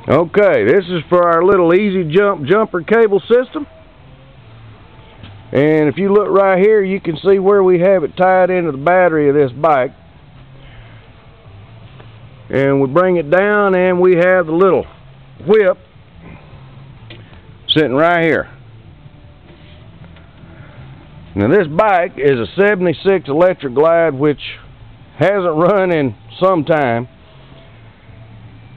Okay, this is for our little easy jumper cable system. And if you look right here, you can see where we have it tied into the battery of this bike. And we bring it down and we have the little whip sitting right here. Now this bike is a 76 Electric Glide, which hasn't run in some time.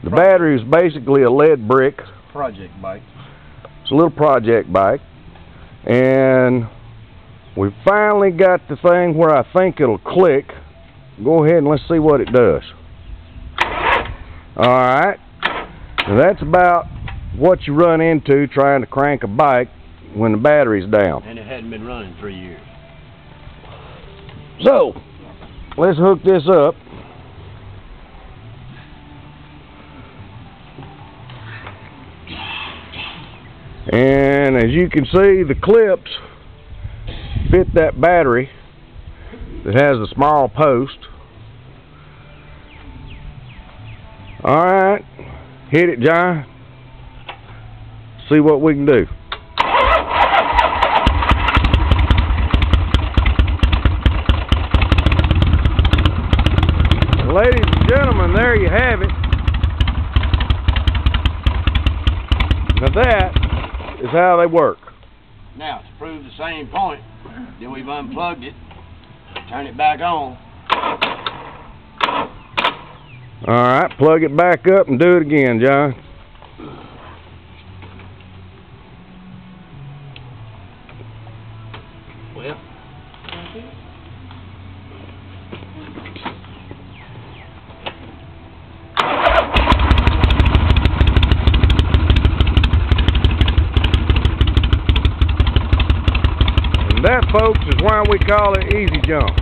The battery is basically a lead brick. Project bike. It's a little project bike. And we finally got the thing where I think it'll click. Go ahead and let's see what it does. Alright. Now that's about what you run into trying to crank a bike when the battery's down. And it hadn't been running 3 years. So, let's hook this up. And as you can see, the clips fit that battery that has a small post. Alright, hit it, John. See what we can do. Ladies and gentlemen, there you have it. Now that is how they work. Now, to prove the same point, then we've unplugged it, turn it back on. Alright, plug it back up and do it again, John. Well, and that, folks, is why we call it Easy Jump.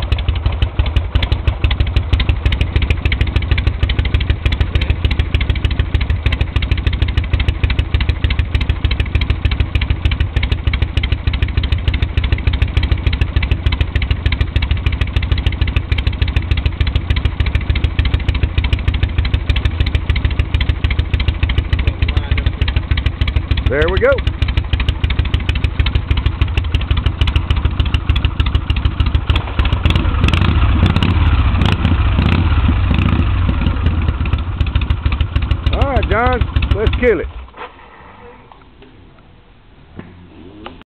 There we go. All right, John, let's kill it.